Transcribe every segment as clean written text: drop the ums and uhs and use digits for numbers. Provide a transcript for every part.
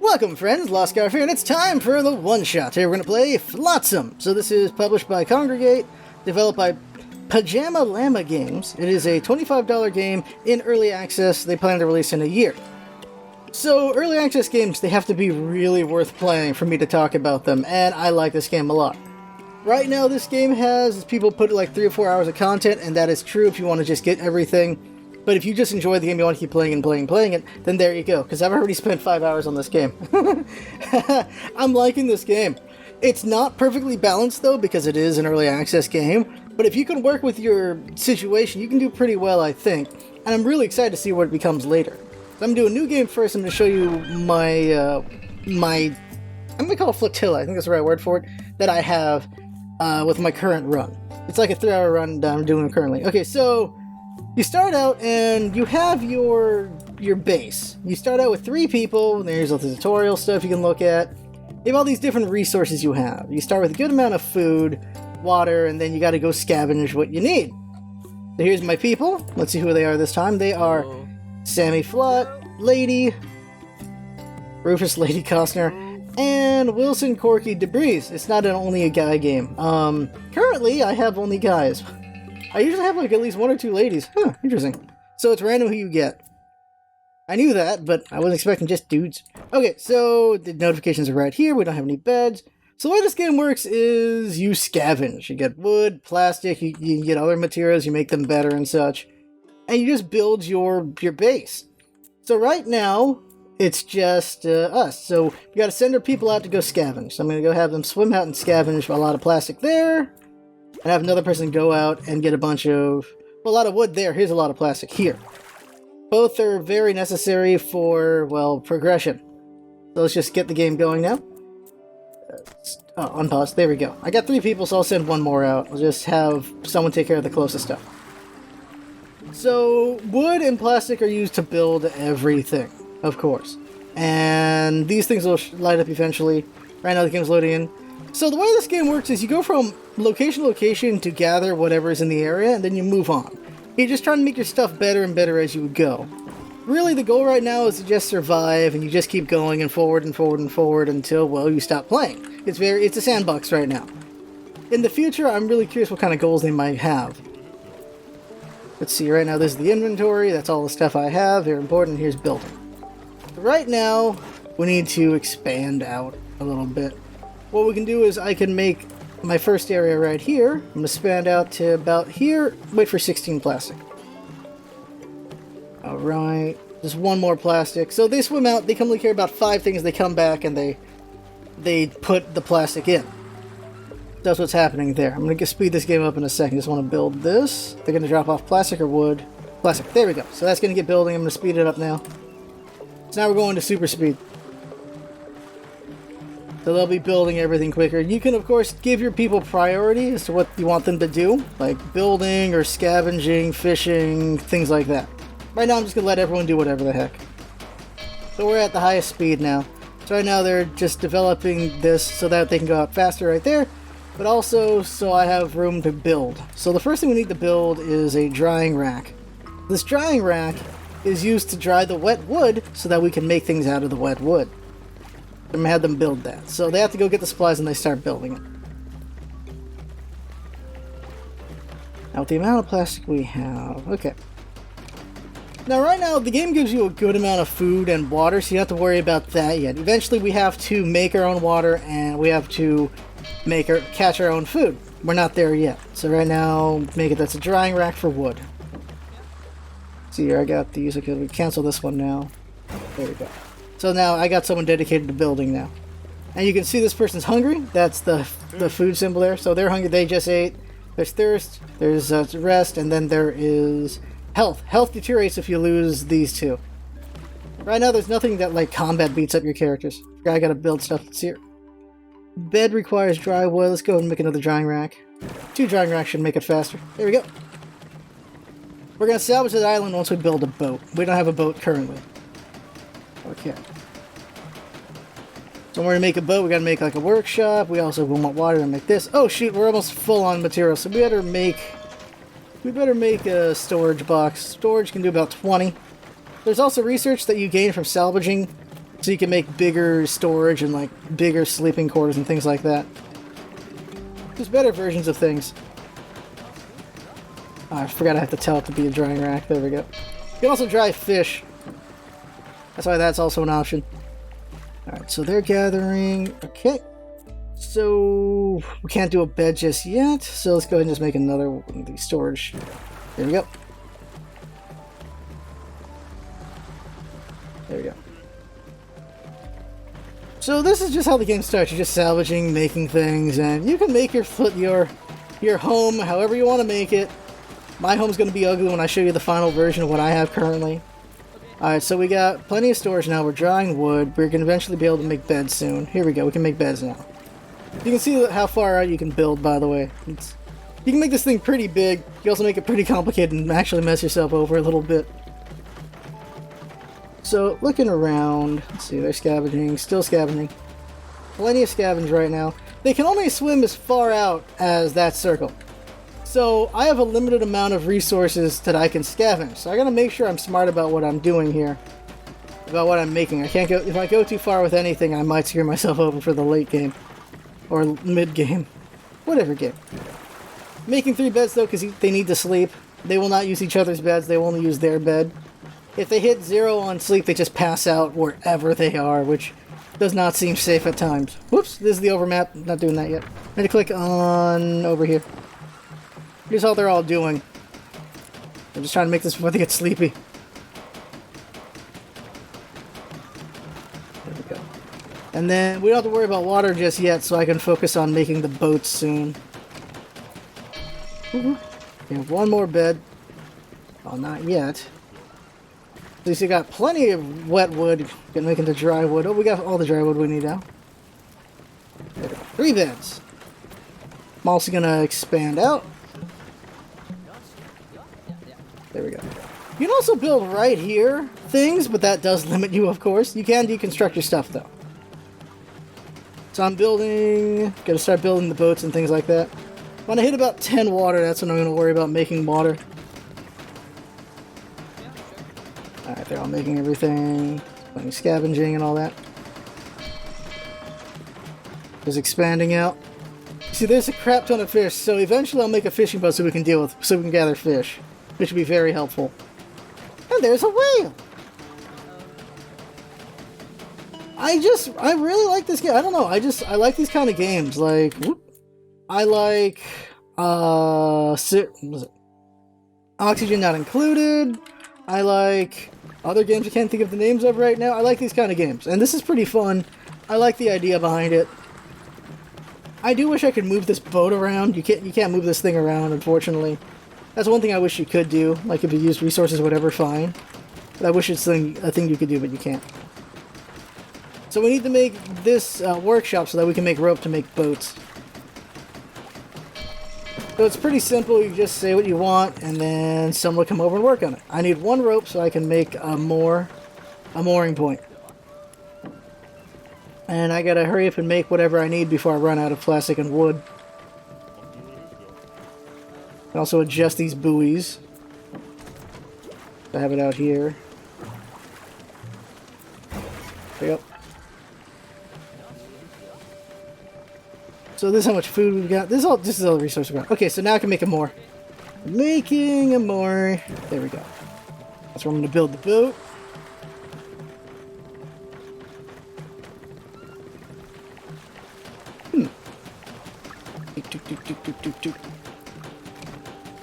Welcome friends, LostScarf here, and it's time for the one-shot. Today we're going to play Flotsam. So this is published by Kongregate, developed by Pajama Llama games. It is a $25 game in early access. They plan to release in a year. So early access games, they have to be really worth playing for me to talk about them, and I like this game a lot. Right now this game has, people put like 3 or 4 hours of content, and that is true if you want to just get everything. But if you just enjoy the game, you want to keep playing it, then there you go, because I've already spent 5 hours on this game. I'm liking this game. It's not perfectly balanced, though, because it is an early access game, but if you can work with your situation, you can do pretty well, I think, and I'm really excited to see what it becomes later. So I'm going to do a new game first. I'm going to show you I'm going to call it flotilla, I think that's the right word for it, that I have with my current run. It's like a 3-hour run that I'm doing currently. Okay, so you start out and you have your base. You start out with 3 people, and there's all the tutorial stuff you can look at. You have all these different resources you have. You start with a good amount of food, water, and then you gotta go scavenge what you need. So here's my people. Let's see who they are this time. They are Sammy Flott, Lady, Rufus Lady Costner, and Wilson Corky Debris. It's not only a guy game. Currently I have only guys. I usually have like at least 1 or 2 ladies. Huh, interesting. So it's random who you get. I knew that, but I wasn't expecting just dudes. Okay, so the notifications are right here. We don't have any beds. So the way this game works is you scavenge. You get wood, plastic, you get other materials, you make them better and such. And you just build your base. So right now, it's just us. So we gotta send our people out to go scavenge. So I'm gonna go have them swim out and scavenge a lot of plastic there. And have another person go out and get a bunch of, well, a lot of wood there. Here's a lot of plastic here. Both are very necessary for, well, progression. So let's just get the game going now. Unpause. There we go. I got 3 people, so I'll send 1 more out. I'll just have someone take care of the closest stuff. So wood and plastic are used to build everything, of course. And these things will light up eventually. Right now the game's loading in. So the way this game works is you go from location to location to gather whatever is in the area, and then you move on. You're just trying to make your stuff better and better as you go. Really, the goal right now is to just survive, and you just keep going and forward and forward and forward until, well, you stop playing. It's a sandbox right now. In the future, I'm really curious what kind of goals they might have. Let's see, right now this is the inventory. That's all the stuff I have. Very important. Here's building. Right now, we need to expand out a little bit. What we can do is I can make my first area right here. I'm going to expand out to about here. Wait for 16 plastic. Alright. Just 1 more plastic. So they swim out. They come look here about 5 things. They come back and they put the plastic in. That's what's happening there. I'm going to speed this game up in a second. Just want to build this. They're going to drop off plastic or wood. Plastic. There we go. So that's going to get building. I'm going to speed it up now. So now we're going to super speed. So they'll be building everything quicker. You can, of course, give your people priority as to what you want them to do, like building or scavenging, fishing, things like that. Right now, I'm just going to let everyone do whatever the heck. So we're at the highest speed now. So right now, they're just developing this so that they can go out faster right there, but also so I have room to build. So the first thing we need to build is a drying rack. This drying rack is used to dry the wet wood so that we can make things out of the wet wood. I'm going to have them build that. So they have to go get the supplies and they start building it. Now with the amount of plastic we have... Okay. Now right now the game gives you a good amount of food and water, so you don't have to worry about that yet. Eventually we have to make our own water and we have to catch our own food. We're not there yet. So right now, that's a drying rack for wood. See here, I got these. Okay, we cancel this one now. There we go. So now I got someone dedicated to building now. And you can see this person's hungry. That's the food symbol there. So they're hungry. They just ate. There's thirst. There's rest. And then there is health. Health deteriorates if you lose these 2. Right now there's nothing that like combat beats up your characters. I gotta build stuff that's here. Bed requires dry wood. Let's go and make another drying rack. 2 drying racks should make it faster. There we go. We're gonna salvage that island once we build a boat. We don't have a boat currently. Okay. So we're going to make a boat. We got to make like a workshop. We also want water to make this. Oh shoot, we're almost full on material. So we better make a storage box. Storage can do about 20. There's also research that you gain from salvaging So you can make bigger storage and like bigger sleeping quarters and things like that. There's better versions of things. Oh, I forgot I have to tell it to be a drying rack. There we go. You can also dry fish. That's why that's also an option. Alright, so they're gathering. Okay. So we can't do a bed just yet. So let's go ahead and just make another one of these storage. There we go. There we go. So this is just how the game starts. You're just salvaging, making things, and you can make your home however you want to make it. My home's going to be ugly when I show you the final version of what I have currently. Alright, so we got plenty of storage now. We're drying wood. We're going to eventually be able to make beds soon. Here we go. We can make beds now. You can see how far out you can build, by the way. You can make this thing pretty big. You can also make it pretty complicated and actually mess yourself over a little bit. So, looking around, let's see, they're scavenging, still scavenging. Plenty of scavenge right now. They can only swim as far out as that circle. So, I have a limited amount of resources that I can scavenge. So, I gotta make sure I'm smart about what I'm doing here. About what I'm making. I can't go, if I go too far with anything, I might screw myself over for the late game. Or mid-game. Whatever game. Making 3 beds, though, because they need to sleep. They will not use each other's beds, they will only use their bed. If they hit 0 on sleep, they just pass out wherever they are, which does not seem safe at times. Whoops, this is the overmap. Not doing that yet. I need to click on over here. Here's how they're all doing. I'm just trying to make this before they get sleepy. There we go. And then we don't have to worry about water just yet, so I can focus on making the boats soon. We have one more bed. Oh, not yet. At least you got plenty of wet wood. Can make into dry wood. Oh, we got all the dry wood we need now. 3 beds. I'm also gonna expand out. There we go. You can also build right here things, but that does limit you, of course. You can deconstruct your stuff, though. So I'm building... Gonna start building the boats and things like that. When I hit about 10 water, that's when I'm gonna worry about making water. Alright, they're all making everything. Plenty scavenging and all that. Just expanding out. See, there's a crap ton of fish, so eventually I'll make a fishing boat so we can gather fish. Which would be very helpful. And there's a whale! I really like this game. I don't know, I like these kind of games. Like, I like, Oxygen Not Included. I like other games I can't think of the names of right now. I like these kind of games, and this is pretty fun. I like the idea behind it. I do wish I could move this boat around. You can't move this thing around, unfortunately. That's one thing I wish you could do. Like if you use resources or whatever, fine. But I wish it's a thing you could do, but you can't. So we need to make this workshop so that we can make rope to make boats. So it's pretty simple. You just say what you want, and then someone will come over and work on it. I need 1 rope so I can make a mooring point. And I gotta hurry up and make whatever I need before I run out of plastic and wood. And also adjust these buoys. I have it out here. There we go. So this is how much food we've got. This is all the resources we've got. Okay, so now I can make a moor. Making a moor. There we go. That's where I'm going to build the boat.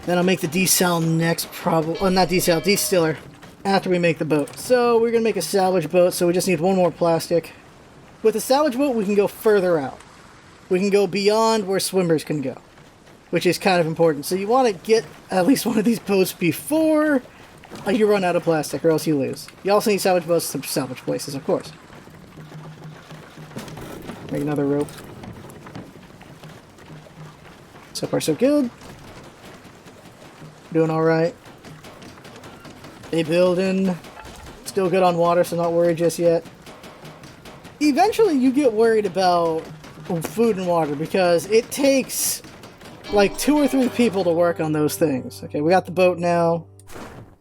Then I'll make the decel next, probably. Oh, not decel, distiller. After we make the boat. So we're going to make a salvage boat, so we just need 1 more plastic. With the salvage boat, we can go further out. We can go beyond where swimmers can go, which is kind of important. So you want to get at least one of these boats before you run out of plastic, or else you lose. You also need salvage boats to salvage places, of course. Make another rope. So far, so good. Doing alright. They building. Still good on water, so not worried just yet. Eventually, you get worried about food and water because it takes like 2 or 3 people to work on those things. Okay, we got the boat now,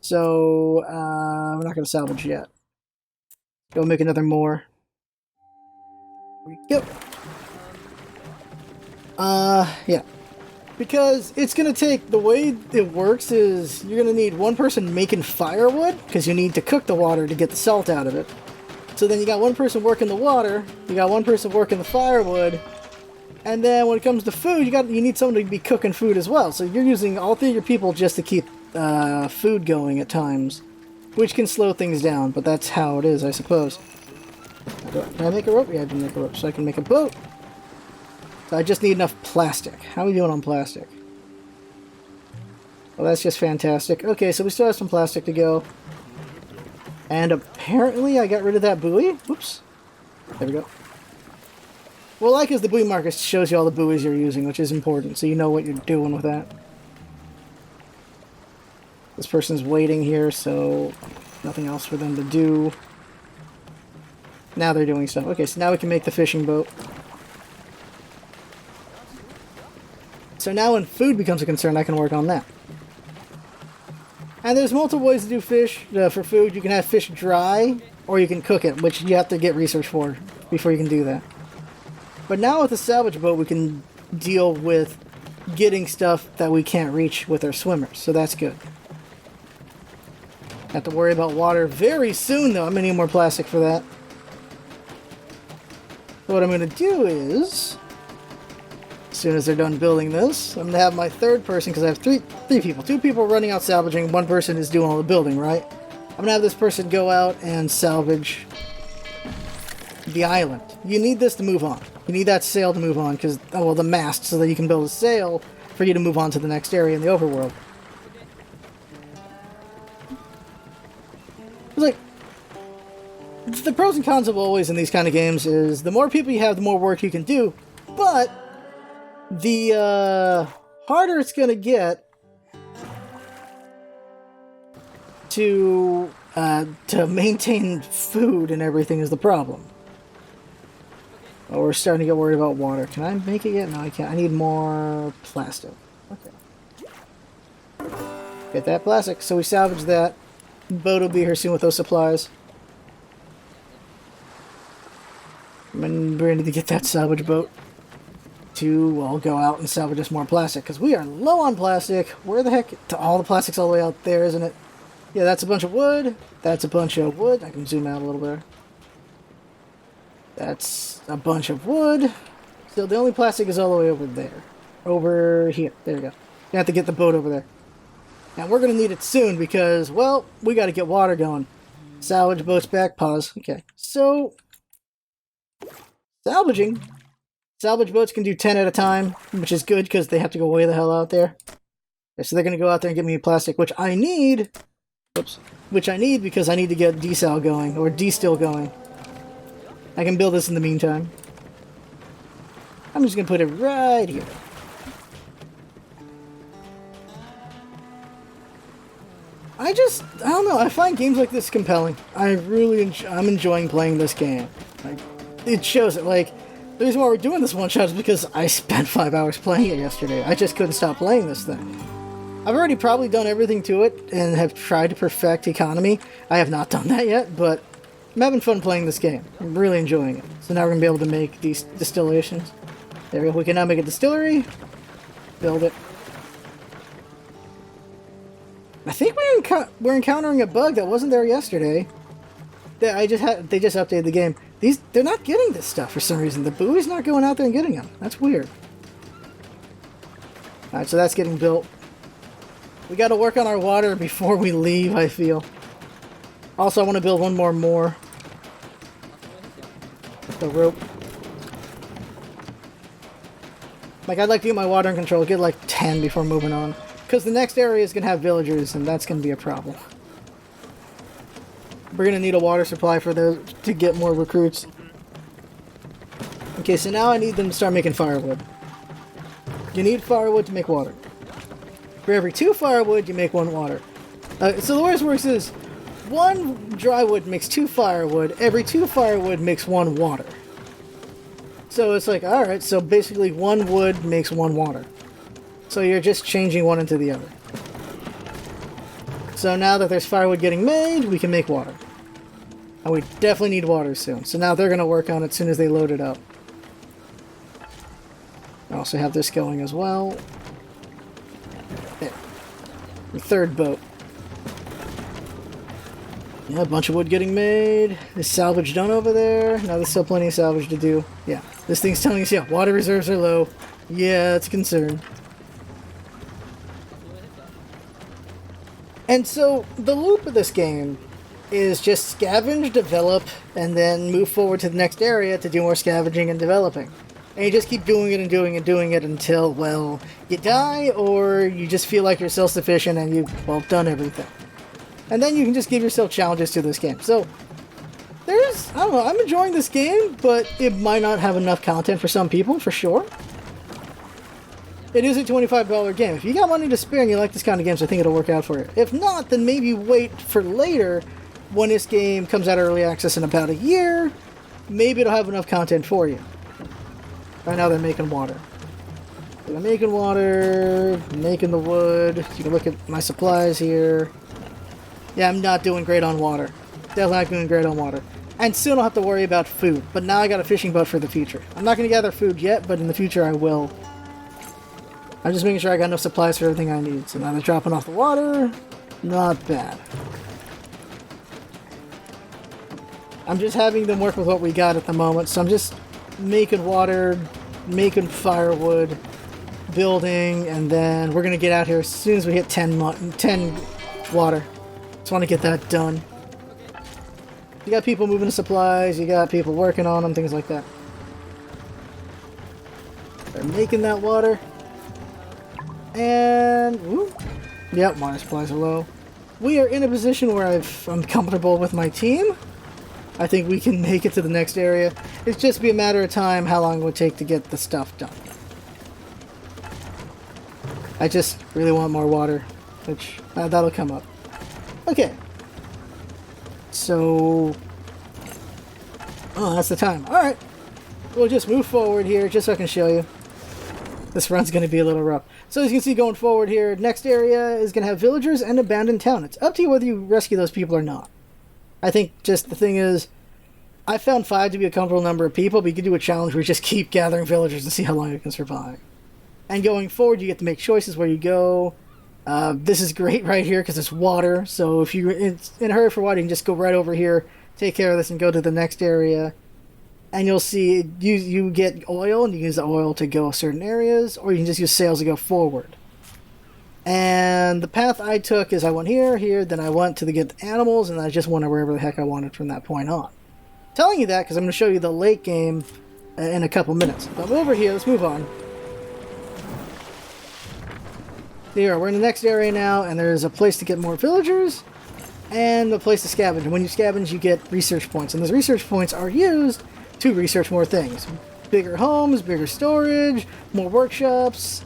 so we're not going to salvage yet. Go make another more. There we go. Yeah. Because it's going to take, the way it works is you're going to need one person making firewood, because you need to cook the water to get the salt out of it. So then you got one person working the water, you got one person working the firewood, and then when it comes to food, you need someone to be cooking food as well. So you're using all three of your people just to keep food going at times, which can slow things down, but that's how it is, I suppose. Can I make a rope? Yeah, I can make a rope, so I can make a boat. So I just need enough plastic. How are we doing on plastic? Well, that's just fantastic. Okay, so we still have some plastic to go. And apparently I got rid of that buoy. Oops. There we go. What I like is the buoy marker shows you all the buoys you're using, which is important, so you know what you're doing with that. This person's waiting here, so nothing else for them to do. Now they're doing stuff. Okay, so now we can make the fishing boat. So now when food becomes a concern, I can work on that. And there's multiple ways to do fish for food. You can have fish dry, or you can cook it, which you have to get research for before you can do that. But now with the salvage boat, we can deal with getting stuff that we can't reach with our swimmers, so that's good. Have to worry about water very soon, though. I'm going to need more plastic for that. So what I'm going to do is, as soon as they're done building this, I'm going to have my third person, because I have three people. Two people running out salvaging, one person is doing all the building, right? I'm going to have this person go out and salvage the island. You need this to move on. You need that sail to move on, because, oh, well, the mast, so that you can build a sail for you to move on to the next area in the overworld. It's like, the pros and cons of always in these kind of games is the more people you have, the more work you can do, but the harder it's going to get to maintain food and everything is the problem. Oh, we're starting to get worried about water. Can I make it yet? No, I can't. I need more plastic. Okay. Get that plastic. So we salvage that. Boat will be here soon with those supplies. And we're going to get that salvage boat to, well, go out and salvage us more plastic, because we are low on plastic. Where the heck? All the plastic's all the way out there, isn't it? Yeah, that's a bunch of wood. That's a bunch of wood. I can zoom out a little bit. That's a bunch of wood. So the only plastic is all the way over there. Over here. There we go. You have to get the boat over there. And we're going to need it soon because, well, we got to get water going. Salvage boats back. Pause. Okay. So, salvaging. Salvage boats can do 10 at a time, which is good because they have to go way the hell out there. Okay, so they're going to go out there and get me plastic, which I need. Whoops. Which I need because I need to get desal going, or destill going. I can build this in the meantime. I'm just going to put it right here. I don't know, I find games like this compelling. I'm enjoying playing this game. Like, it shows it. Like, the reason why we're doing this one-shot is because I spent 5 hours playing it yesterday. I just couldn't stop playing this thing. I've already probably done everything to it and have tried to perfect economy. I have not done that yet, but I'm having fun playing this game. I'm really enjoying it. So now we're going to be able to make these distillations. There we go. We can now make a distillery. Build it. I think we're encountering a bug that wasn't there yesterday. They just updated the game. They're not getting this stuff for some reason. The buoy's not going out there and getting them. That's weird. Alright, so that's getting built. We got to work on our water before we leave, I feel. Also, I want to build one more. The rope. Like, I'd like to get my water in control, get like 10 before moving on. Because the next area is going to have villagers, and that's going to be a problem. We're going to need a water supply for those to get more recruits. Okay, so now I need them to start making firewood. You need firewood to make water. For every 2 firewood, you make 1 water. So the way this works is, 1 dry wood makes 2 firewood. Every 2 firewood makes 1 water. So it's like, alright, so basically 1 wood makes 1 water. So you're just changing one into the other. So now that there's firewood getting made, we can make water. And we definitely need water soon. So now they're going to work on it as soon as they load it up. I also have this going as well. There. The third boat. Yeah, a bunch of wood getting made. Is salvage done over there? No, there's still plenty of salvage to do. Yeah, this thing's telling us, yeah, water reserves are low. Yeah, it's a concern. And so, the loop of this game is just scavenge, develop, and then move forward to the next area to do more scavenging and developing. And you just keep doing it and doing it and doing it until, well, you die, or you just feel like you're self-sufficient and you've, well, done everything. And then you can just give yourself challenges to this game. So, I don't know, I'm enjoying this game, but it might not have enough content for some people, for sure. It is a $25 game. If you got money to spare and you like this kind of games, I think it'll work out for you. If not, then maybe wait for later when this game comes out early access in about a year. Maybe it'll have enough content for you. Right now they're making water. They're making water, making the wood. So you can look at my supplies here. Yeah, I'm not doing great on water. Definitely not doing great on water. And soon I'll have to worry about food. But now I got a fishing boat for the future. I'm not going to gather food yet, but in the future I will. I'm just making sure I got enough supplies for everything I need. So now they're dropping off the water. Not bad. I'm just having them work with what we got at the moment. So I'm just making water, making firewood, building, and then we're going to get out here as soon as we hit 10 water. Just want to get that done. You got people moving the supplies, you got people working on them, things like that. They're making that water. And, whoop. Yep, water supplies are low. We are in a position where I'm comfortable with my team. I think we can make it to the next area. It's just be a matter of time how long it would take to get the stuff done. I just really want more water, which that'll come up. Okay. So, oh, that's the time. Alright. We'll just move forward here just so I can show you. This run's going to be a little rough. So as you can see going forward here, next area is going to have villagers and abandoned town. It's up to you whether you rescue those people or not. I think just the thing is, I found 5 to be a comfortable number of people, but you can do a challenge where you just keep gathering villagers and see how long you can survive. And going forward, you get to make choices where you go. This is great right here because it's water, so if you're in a hurry for water, you can just go right over here, take care of this, and go to the next area. And you'll see you get oil, and you use the oil to go certain areas, or you can just use sails to go forward. And the path I took is I went here, then I went to get the animals, and I just went wherever the heck I wanted from that point on. I'm telling you that because I'm going to show you the late game in a couple minutes. But over here, let's move on. Here, we're in the next area now, and there's a place to get more villagers, and a place to scavenge. And when you scavenge, you get research points, and those research points are used to research more things. Bigger homes, bigger storage, more workshops,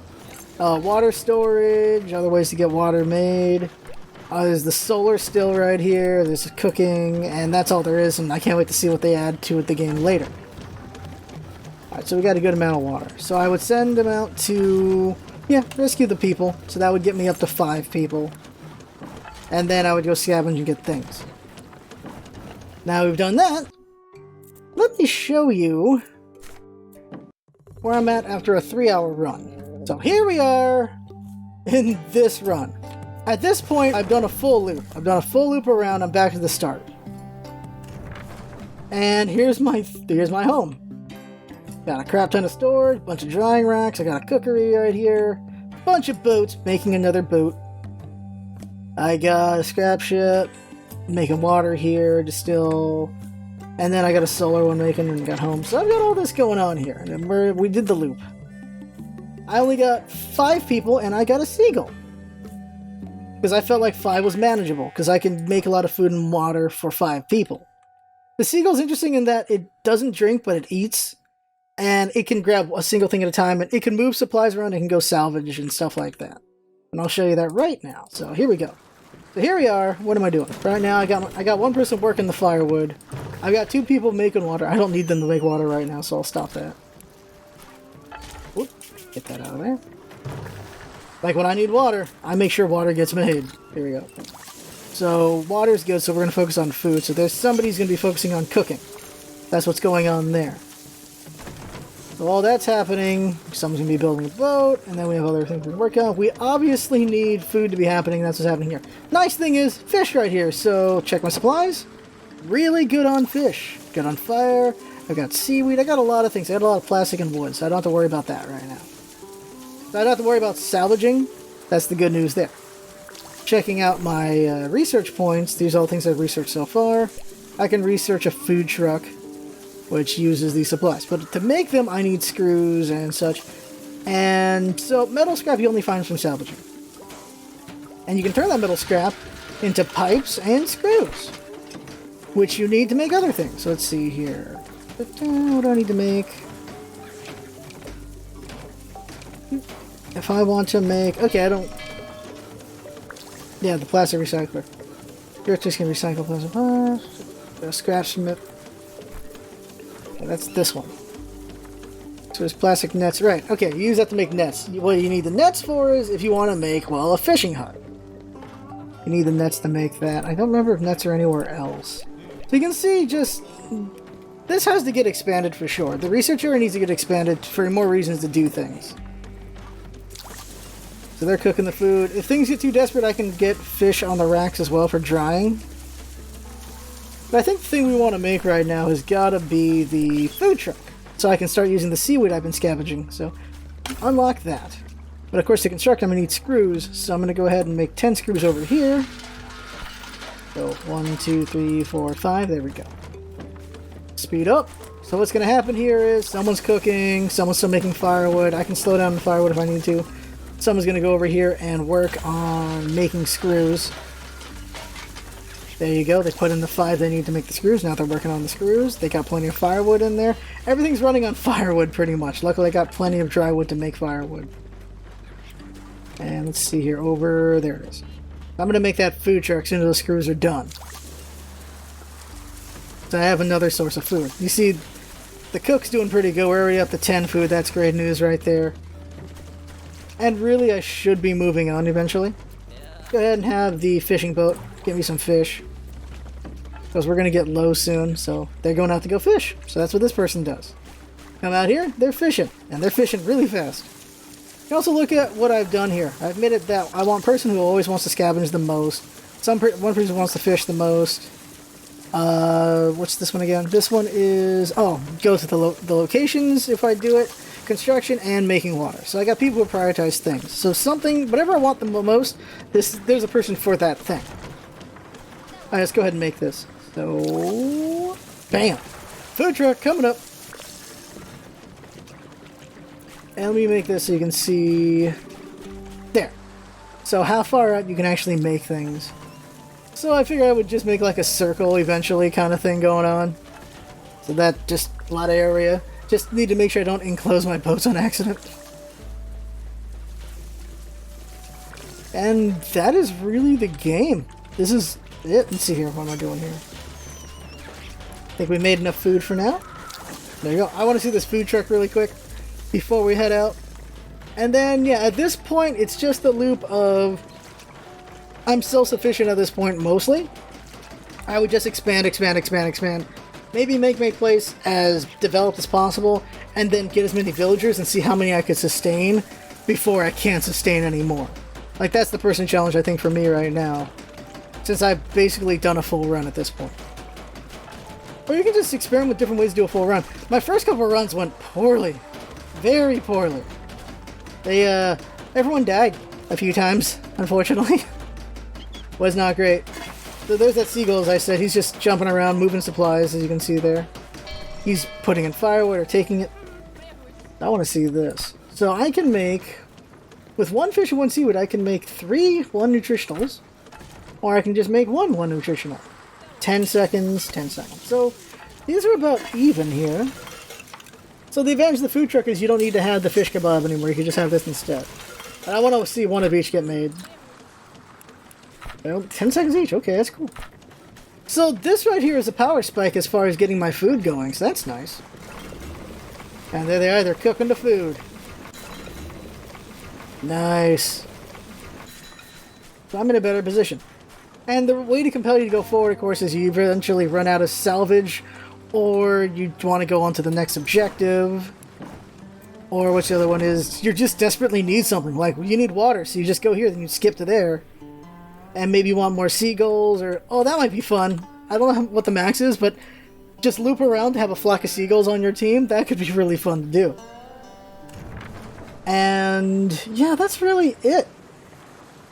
water storage, other ways to get water made. There's the solar still right here, there's cooking, and that's all there is, and I can't wait to see what they add to the game later. Alright, so we got a good amount of water. So I would send them out to, yeah, rescue the people. So that would get me up to 5 people. And then I would go scavenge and get things. Now we've done that, let me show you where I'm at after a 3-hour run. So here we are in this run. At this point, I've done a full loop. I've done a full loop around. I'm back to the start. And here's my home. Got a crap ton of storage, bunch of drying racks. I got a cookery right here. Bunch of boats, making another boat. I got a scrap ship, making water here, distill. And then I got a solar one making and got home. So I've got all this going on here. And we did the loop. I only got 5 people and I got a seagull. Because I felt like 5 was manageable. Because I can make a lot of food and water for 5 people. The seagull's interesting in that it doesn't drink, but it eats. And it can grab a single thing at a time. And it can move supplies around. It can go salvage and stuff like that. And I'll show you that right now. So here we go. So here we are. What am I doing? Right now I got 1 person working the firewood. I've got 2 people making water. I don't need them to make water right now, so I'll stop that. Whoop. Get that out of there. Like when I need water, I make sure water gets made. Here we go. So water's good, so we're going to focus on food. So there's somebody's going to be focusing on cooking. That's what's going on there. So while that's happening, someone's going to be building a boat, and then we have other things to work on. We obviously need food to be happening. That's what's happening here. Nice thing is, fish right here. So check my supplies. Really good on fish. Good on fire. I got seaweed. I got a lot of things. I got a lot of plastic and wood, so I don't have to worry about that right now. So I don't have to worry about salvaging. That's the good news there. Checking out my research points. These are all the things I've researched so far. I can research a food truck, which uses these supplies. But to make them, I need screws and such. And so metal scrap you only find from salvaging. And you can turn that metal scrap into pipes and screws, which you need to make other things. So let's see here. What do I need to make? If I want to make... Okay, I don't... Yeah, the plastic recycler. Your just can recycle plastic parts. Scrap submit. Okay, that's this one. So there's plastic nets. Right, okay, you use that to make nets. What you need the nets for is if you want to make, well, a fishing hut. You need the nets to make that. I don't remember if nets are anywhere else. So you can see just... This has to get expanded for sure. The research area needs to get expanded for more reasons to do things. So they're cooking the food. If things get too desperate, I can get fish on the racks as well for drying. But I think the thing we want to make right now has got to be the food truck. So I can start using the seaweed I've been scavenging. So unlock that. But of course to construct I'm going to need screws. So I'm going to go ahead and make 10 screws over here. So 1, 2, 3, 4, 5. There we go. Speed up. So what's going to happen here is someone's cooking. Someone's still making firewood. I can slow down the firewood if I need to. Someone's going to go over here and work on making screws. There you go. They put in the 5 they need to make the screws. Now they're working on the screws. They got plenty of firewood in there. Everything's running on firewood pretty much. Luckily I got plenty of dry wood to make firewood. And let's see here. Over there it is. I'm going to make that food truck as soon as those screws are done. So I have another source of food. You see, the cook's doing pretty good. We're already up to 10 food. That's great news right there. And really, I should be moving on eventually. Go ahead and have the fishing boat. Get me some fish. Because we're going to get low soon, so they're going out to go fish. So that's what this person does. Come out here, they're fishing. And they're fishing really fast. You can also look at what I've done here. I've made it that I want a person who always wants to scavenge the most. One person wants to fish the most. What's this one again? This one is... Oh, goes to the locations if I do it. Construction and making water. So I got people who prioritize things. So something, whatever I want the most, there's a person for that thing. Alright, let's go ahead and make this. So, bam! Food truck coming up. And let me make this so you can see. There. So how far out you can actually make things. So I figured I would just make like a circle eventually kind of thing going on. So that just a lot of area. Just need to make sure I don't enclose my boats on accident. And that is really the game. This is it. Let's see here. What am I doing here? I think we made enough food for now. There you go. I want to see this food truck really quick before we head out. And then, yeah, at this point, it's just the loop of... I'm self-sufficient at this point, mostly. I would just expand. Maybe make my place as developed as possible, and then get as many villagers and see how many I could sustain before I can't sustain anymore. Like, that's the person challenge, I think, for me right now. Since I've basically done a full run at this point. Or you can just experiment with different ways to do a full run. My first couple of runs went poorly. Very poorly. Everyone died a few times, unfortunately. Was not great. So there's that seagull, as I said. He's just jumping around, moving supplies, as you can see there. He's putting in firewood or taking it. I want to see this. So I can make, with 1 fish and 1 seaweed, I can make 3 1 nutritionals. Or I can just make 1 nutritional. 10 seconds, 10 seconds. So these are about even here. So the advantage of the food truck is you don't need to have the fish kebab anymore. You can just have this instead. And I want to see 1 of each get made. Well, 10 seconds each. Okay, that's cool. So this right here is a power spike as far as getting my food going. So that's nice. And there they are. They're cooking the food. Nice. So I'm in a better position. And the way to compel you to go forward, of course, is you eventually run out of salvage, or you want to go on to the next objective, or which the other one is, you just desperately need something, like you need water, so you just go here, then you skip to there, and maybe you want more seagulls, or, oh, that might be fun. I don't know what the max is, but just loop around to have a flock of seagulls on your team, that could be really fun to do. And yeah, that's really it.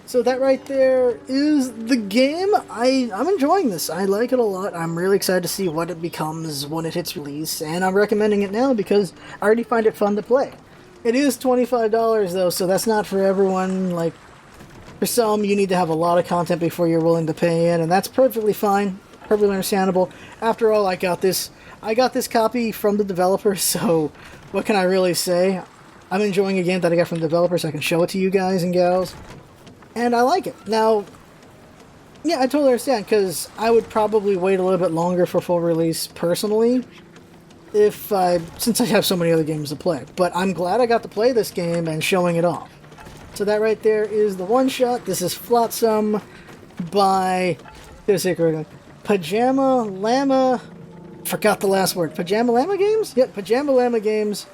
So that right there is the game. I'm enjoying this. I like it a lot. I'm really excited to see what it becomes when it hits release, and I'm recommending it now because I already find it fun to play. It is $25 though, so that's not for everyone. Like, for some, you need to have a lot of content before you're willing to pay in, and that's perfectly fine, perfectly understandable. After all, I got this copy from the developer, so what can I really say? I'm enjoying a game that I got from the developer, so I can show it to you guys and gals. And I like it. Now, yeah, I totally understand, because I would probably wait a little bit longer for full release, personally, since I have so many other games to play. But I'm glad I got to play this game and showing it off. So that right there is the one-shot. This is Flotsam by, Pajama Llama, forgot the last word, Pajama Llama Games? Yep, Pajama Llama Games,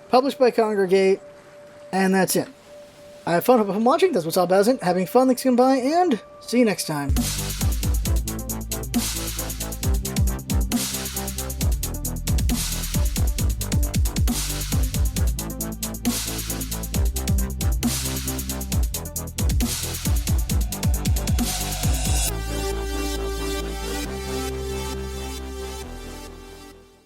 published by Kongregate, and that's it. I have fun. Hope I'm watching. That's what's all about it. Having fun. Thanks for coming by, and see you next time.